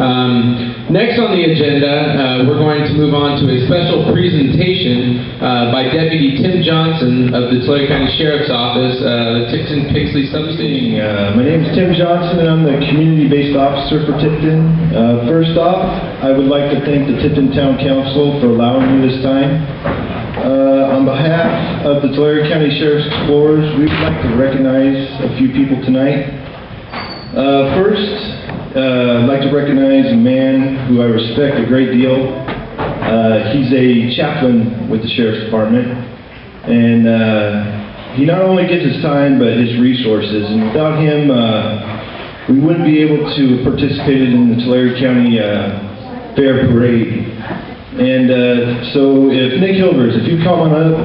Next on the agenda, we're going to move on to a special presentation by Deputy Tim Johnson of the Tulare County Sheriff's Office, the Tipton-Pixley Substation. My name is Tim Johnson, and I'm the community-based officer for Tipton. First off, I would like to thank the Tipton Town Council for allowing me this time. On behalf of the Tulare County Sheriff's Explorers, we would like to recognize a few people tonight. First, I'd like to recognize a man who I respect a great deal. He's a chaplain with the Sheriff's Department, and he not only gives his time, but his resources. And without him, we wouldn't be able to participate in the Tulare County Fair Parade. And so if Nick Hilbers, if you come on up.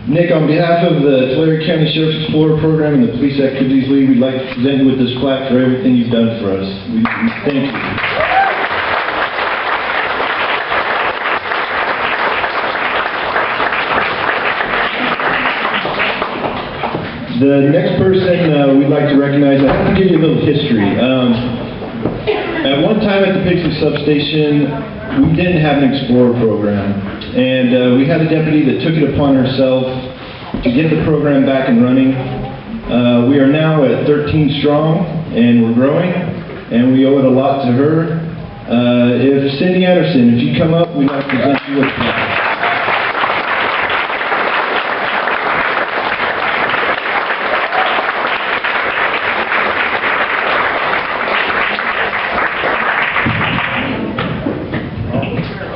Nick, on behalf of the Tulare County Sheriff's Explorer Program and the Police Activities League, we'd like to present you with this plaque for everything you've done for us. We thank you. The next person we'd like to recognize, I have to give you a little history. At one time at the Pixley Substation, we didn't have an Explorer program. And we had a deputy that took it upon herself to get the program back and running. We are now at 13 strong, and we're growing, and we owe it a lot to her. If Cindy Anderson, if you come up, we'd like to present you with a plaque.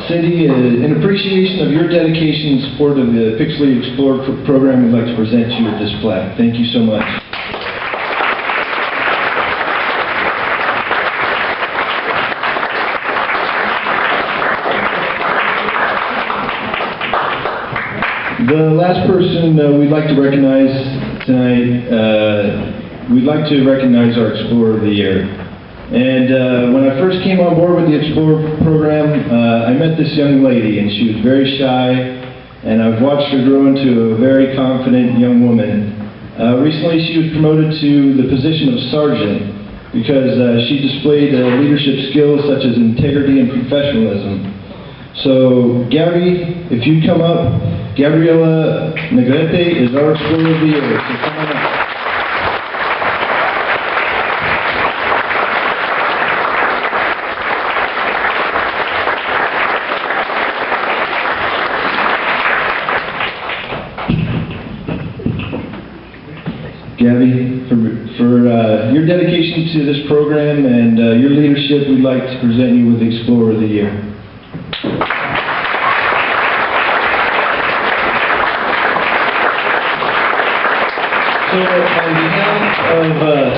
Cindy, in appreciation of your dedication and support of the Pixley Explorer program, we'd like to present you with this plaque. Thank you so much. The last person we'd like to recognize tonight, we'd like to recognize our Explorer of the Year. And when I first came on board with the Explorer program, I met this young lady, and she was very shy, and I've watched her grow into a very confident young woman. Recently, she was promoted to the position of sergeant because she displayed leadership skills such as integrity and professionalism. So, Gabby, if you come up, Gabriela Negrete is our Explorer of the Year, so come on up. Gabby, for your dedication to this program and your leadership, we'd like to present you with the Explorer of the Year. So, on behalf of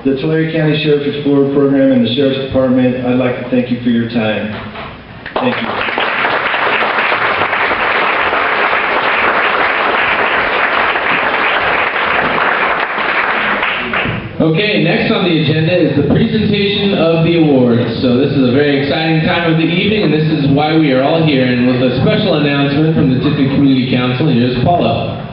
the Tulare County Sheriff's Explorer Program and the Sheriff's Department, I'd like to thank you for your time. Thank you. Okay, next on the agenda is the presentation of the awards. So this is a very exciting time of the evening, and this is why we are all here. And with a special announcement from the Tipton Community Council, here's Paula.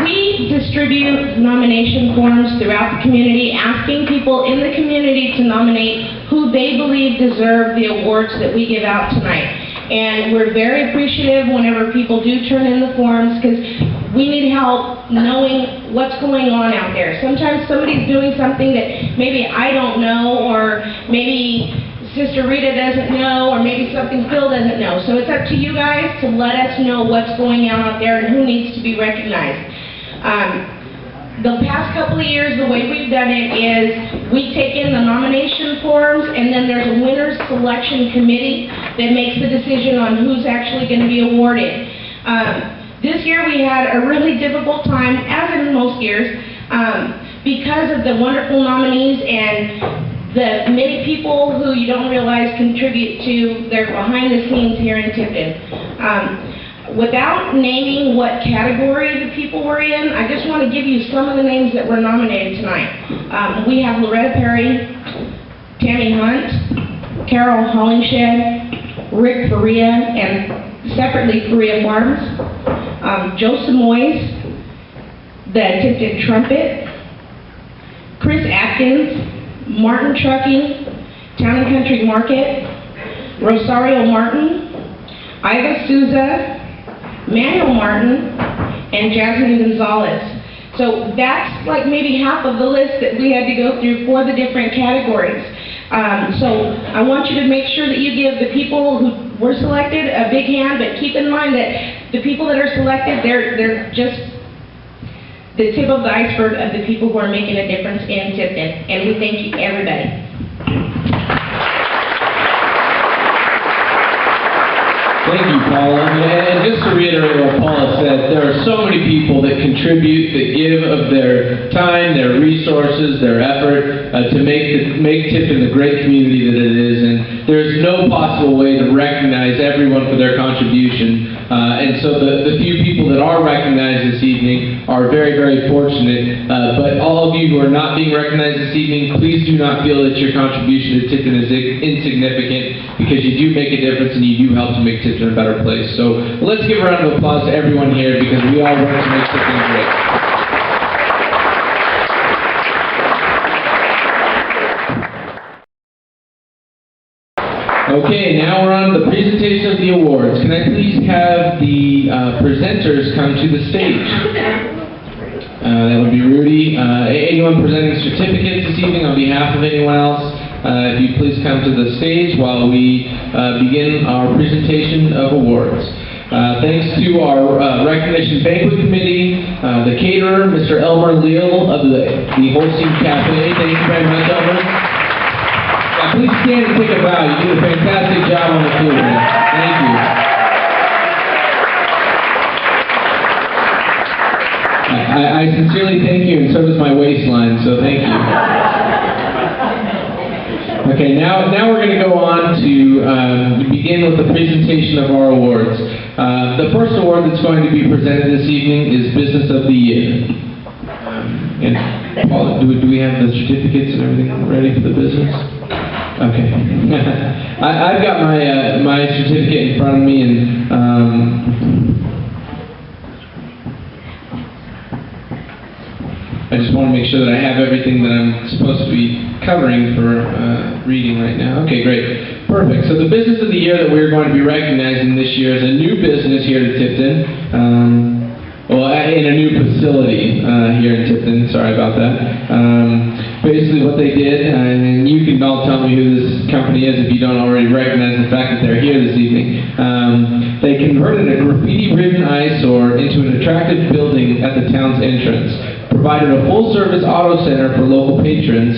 We distribute nomination forms throughout the community, asking people in the community to nominate who they believe deserve the awards that we give out tonight. And we're very appreciative whenever people do turn in the forms, because we need help knowing what's going on out there. Sometimes somebody's doing something that maybe I don't know, or maybe Sister Rita doesn't know, or maybe something Phil doesn't know. So it's up to you guys to let us know what's going on out there and who needs to be recognized. The past couple of years, the way we've done it is we take in the nomination forms, and then there's a winner's selection committee that makes the decision on who's actually going to be awarded. This year we had a really difficult time, as in most years, because of the wonderful nominees and the many people who you don't realize contribute to their behind the scenes here in Tipton. without naming what category the people were in, I just want to give you some of the names that were nominated tonight. We have Loretta Perry, Tammy Hunt, Carol Hollingshed, Rick Faria, and separately Faria Farms, Joe Samoys, the Tipton Trumpet, Chris Atkins, Martin Trucking, Town and Country Market, Rosario Martin, Iva Souza, Manuel Martin, and Jasmine Gonzalez. So that's like maybe half of the list that we had to go through for the different categories. So I want you to make sure that you give the people who were selected a big hand, but keep in mind that the people that are selected, they're just the tip of the iceberg of the people who are making a difference in Tipton. And we thank you, everybody. Thank you, Paula. And just to reiterate what Paula said, there are so many people that contribute, that give of their time, their resources, their effort to make Tipton the great community that it is. And there is no possible way to recognize everyone for their contribution. And so the few people that are recognized this evening are very, very fortunate. But all of you who are not being recognized this evening, please do not feel that your contribution to Tipton is insignificant, because you do make a difference and you do help to make Tipton a better place. So let's give a round of applause to everyone here, because we all work to make Tipton great. Okay, now we're on the presentation of the awards. Can I please have the presenters come to the stage? That would be Rudy. Anyone presenting certificates this evening on behalf of anyone else? If you please come to the stage while we begin our presentation of awards. Thanks to our Recognition Banquet Committee, the caterer, Mr. Elmer Leal of the Holstein Cafe. Thank you very much, Elmer. Please stand and take a bow. You did a fantastic job on the food, man. Thank you. I sincerely thank you, and so does my waistline, so thank you. Okay, now we're going to go on to begin with the presentation of our awards. The first award that's going to be presented this evening is Business of the Year. And Paul, do we have the certificates and everything ready for the business? Okay. I've got my certificate in front of me, and I just want to make sure that I have everything that I'm supposed to be covering for reading right now. Okay, great. Perfect. So the Business of the Year that we're going to be recognizing this year is a new business here at Tipton. Well, in a new facility here in Tipton. Sorry about that. Basically what they did, and you can all tell me who this company is if you don't already recognize the fact that they're here this evening. They converted a graffiti-ridden eyesore into an attractive building at the town's entrance, provided a full-service auto center for local patrons,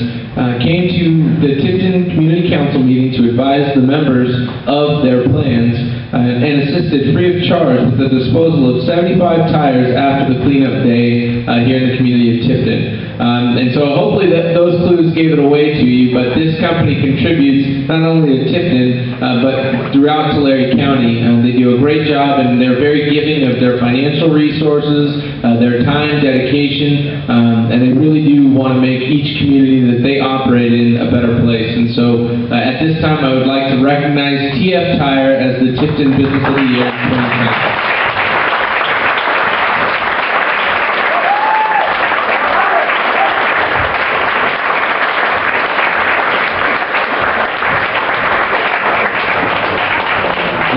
came to the Tipton Community Council meeting to advise the members of their plans, and assisted free of charge with the disposal of 75 tires after the cleanup day here in the community of Tipton. And so hopefully those clues gave it away to you, but this company contributes not only to Tipton, but throughout Tulare County. They do a great job, and they're very giving of their financial resources, their time, dedication, and they really do want to make each community that they operate in a better place. And so at this time, I would like to recognize TF Tire as the Tipton Business of the Year 2010.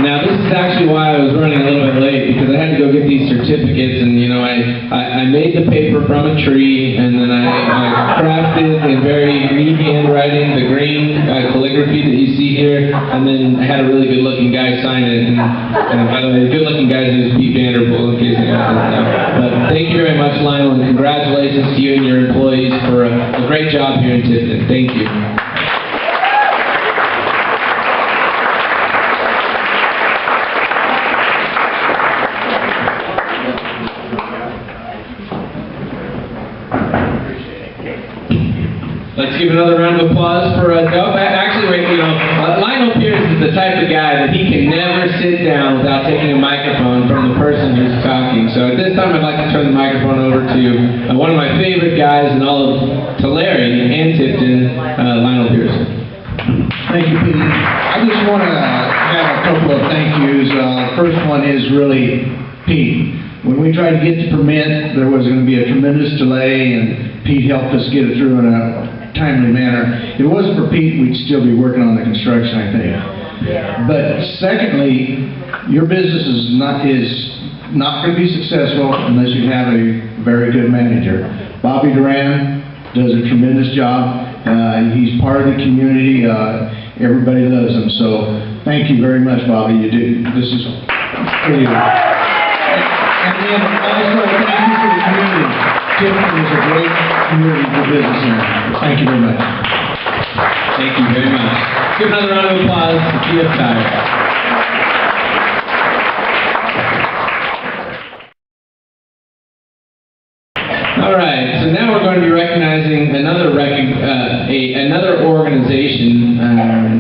Now, this is actually why I was running a little bit late, because I had to go get these certificates, and, you know, I made the paper from a tree, and then I crafted in very neat handwriting the green calligraphy that you see here, and then I had a really good-looking guy sign it, and by the way, the good-looking guy is Pete Vanderpool, in case anyone doesn't know. But thank you very much, Lionel, and congratulations to you and your employees for a great job here in Tipton. Thank you. Let's give another round of applause for, actually, wait, you know, Lionel Pierce is the type of guy that he can never sit down without taking a microphone from the So at this time, I'd like to turn the microphone over to one of my favorite guys in all of Tulare and Tipton, Lionel Pearson. Thank you, Pete. I just want to have a couple of thank yous. First one is really Pete. When we tried to get the permit, there was going to be a tremendous delay, and Pete helped us get it through in a timely manner. If it wasn't for Pete, we'd still be working on the construction, I think. But secondly, your business is not going to be successful unless you have a very good manager. Bobby Duran does a tremendous job. He's part of the community. Everybody loves him. So thank you very much, Bobby. You do. This is for you. And then also thank you for the community. Tipton is a great community for business in. Thank you very much. Thank you very much. Give another round of applause to TF Tire. All right, so now we're going to be recognizing another organization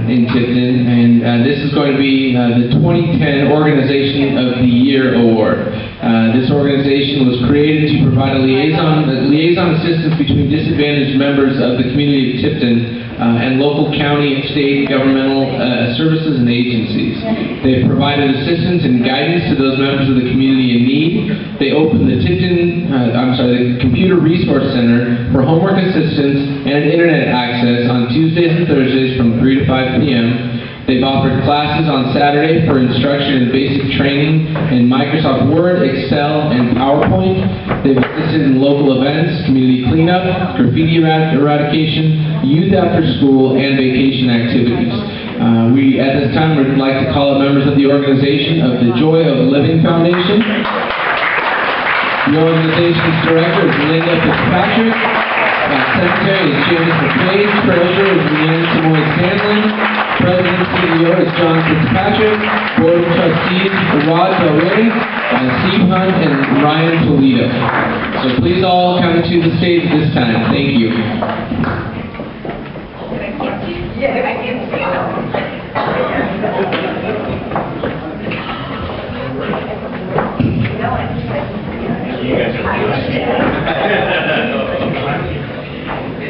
in Tipton, and this is going to be the 2010 Organization of the Year Award. This organization was created to provide a liaison assistance between disadvantaged members of the community of Tipton and local county and state governmental services and agencies. They've provided assistance and guidance to those members of the community in need. They opened the the Computer Resource Center for homework assistance and internet access on Tuesdays and Thursdays from 3 to 5 p.m. They've offered classes on Saturday for instruction and basic training in Microsoft Word, Excel, and PowerPoint. They've assisted in local events, community cleanup, graffiti eradication, youth after school, and vacation activities. We, at this time, would like to call up members of the organization of the Joy of Living Foundation. The organization's director is Linda Fitzpatrick. Secretary is Janice McQuaid. Treasurer is Leanne Samoy-Sandlin. President and CEO is John Fitzpatrick. Board of Trustees, Rod Belray, Steve Hunt, and Ryan Toledo. So please all come to the stage at this time. Thank you.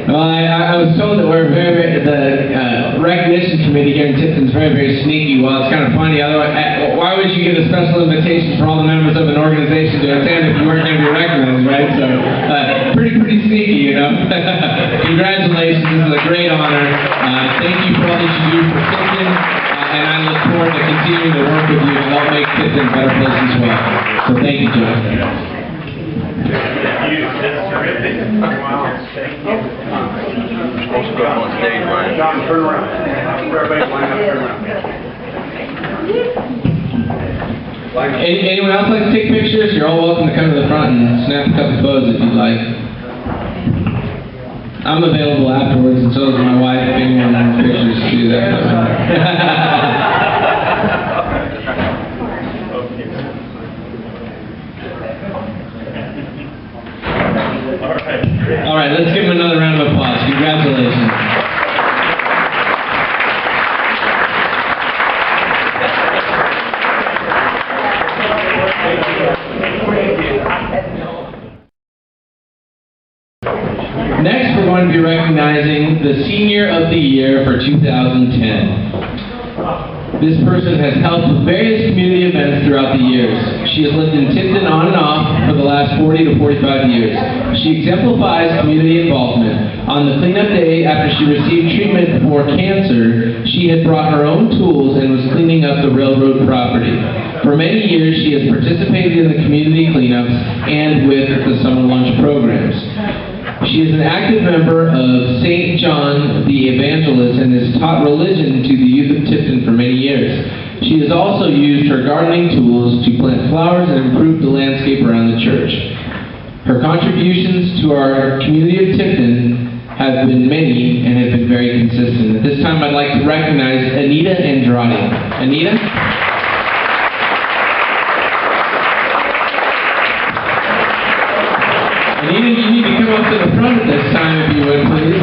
Well, I was told that the recognition committee here in Tipton is very sneaky. Well, it's kind of funny. Otherwise, why would you get a special invitation for all the members of an organization to attend if you weren't going to be recognized, right? So, pretty sneaky, you know. Congratulations. This is a great honor. Thank you for all that you do for Tipton, and I look forward to continuing to work with you to help make Tipton a better place as well. So, thank you, John. Thank you. That's terrific. Wow. Thank you. Supposed to go up on stage, Ryan. John, turn around. Everybody line up, turn around. Anyone else like to take pictures? You're all welcome to come to the front and snap a couple photos if you'd like. I'm available afterwards, and so is my wife if anyone wants pictures to do that. All right, let's give him another round of applause. Congratulations. Next, we're going to be recognizing the Senior of the Year for 2010. This person has helped with various community events throughout the years. She has lived in Tipton on and off for the last 40 to 45 years. She exemplifies community involvement. On the cleanup day after she received treatment for cancer, she had brought her own tools and was cleaning up the railroad property. For many years, she has participated in the community cleanups and with the summer lunch programs. She is an active member of St. John the Evangelist and has taught religion to the youth of Tipton for many years. She has also used her gardening tools to plant flowers and improve the landscape around the church. Her contributions to our community of Tipton have been many and have been very consistent. At this time, I'd like to recognize Anita Andrade. Anita? Anita, you need to come up to the front at this time, if you would, please.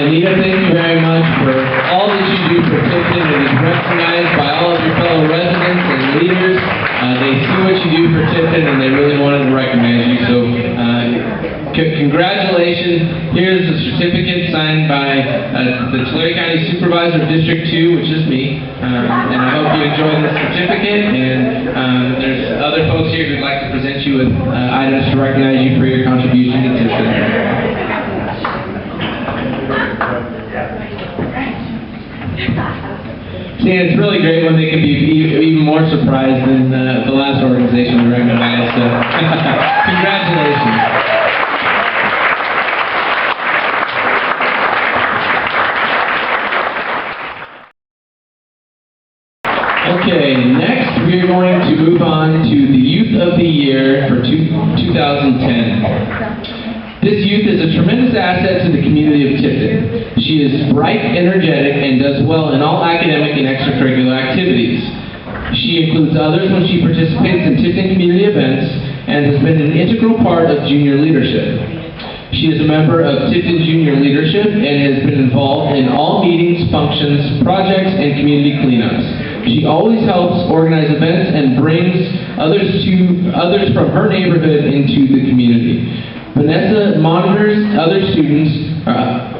Anita, thank you very much for all that you do for Tipton. It is recognized by all of your fellow residents and leaders. They see what you do for Tipton, and they really wanted to recognize you. So, congratulations. Here's a certificate signed by the Tulare County Supervisor of District 2, which is me. And I hope you enjoy this certificate. And there's other folks here who'd like to present you with items to recognize you for your contribution to Tipton. See, it's really great when they can be even more surprised than the last organization we recognized. So, congratulations. Okay, next we are going to move on to the Youth of the Year for 2010. This youth is a tremendous asset to the community of Tipton. She is bright, energetic, and does well in all academic and extracurricular activities. She includes others when she participates in Tipton community events and has been an integral part of junior leadership. She is a member of Tipton Junior Leadership and has been involved in all meetings, functions, projects, and community cleanups. She always helps organize events and brings others from her neighborhood into the community. Vanessa monitors other students.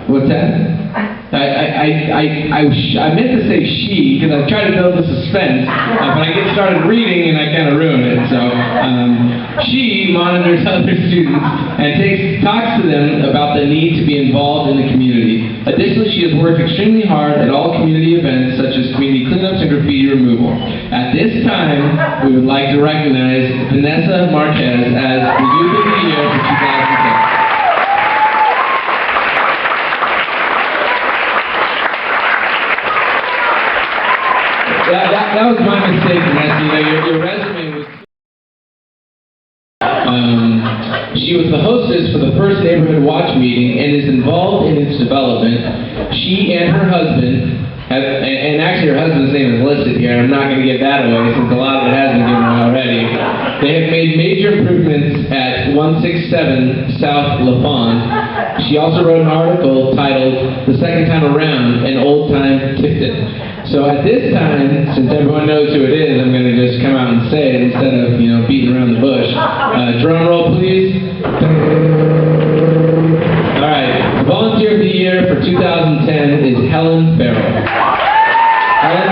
What's that? I meant to say she, because I tried to build the suspense, but I get started reading and I kind of ruin it. So she monitors other students and talks to them about the need to be involved in the community. Additionally, she has worked extremely hard at all community events such as community cleanups and graffiti removal. At this time, we would like to recognize Vanessa Marquez as the Youth of the Year for 2010. That was my mistake, Vanessa. Your resume was... She was the hostess for the first Neighborhood Watch meeting and is involved in its development. She and her husband and actually her husband's name is listed here, and I'm not going to give that away since a lot of it has been given away already. They have made major improvements at 167 South LaFawn. She also wrote an article titled "The Second Time Around, an Old Time Tipton." So at this time, since everyone knows who it is, I'm going to just come out and say it instead of, beating around the bush. Drum roll, please. All right. The Volunteer of the Year for 2010 is Helen Farrell. Helen?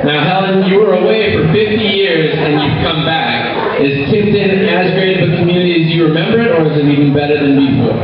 Now, Helen, you were away for 50 years and you've come back. Is Tipton as great of a community as you remember it, or is it even better than before?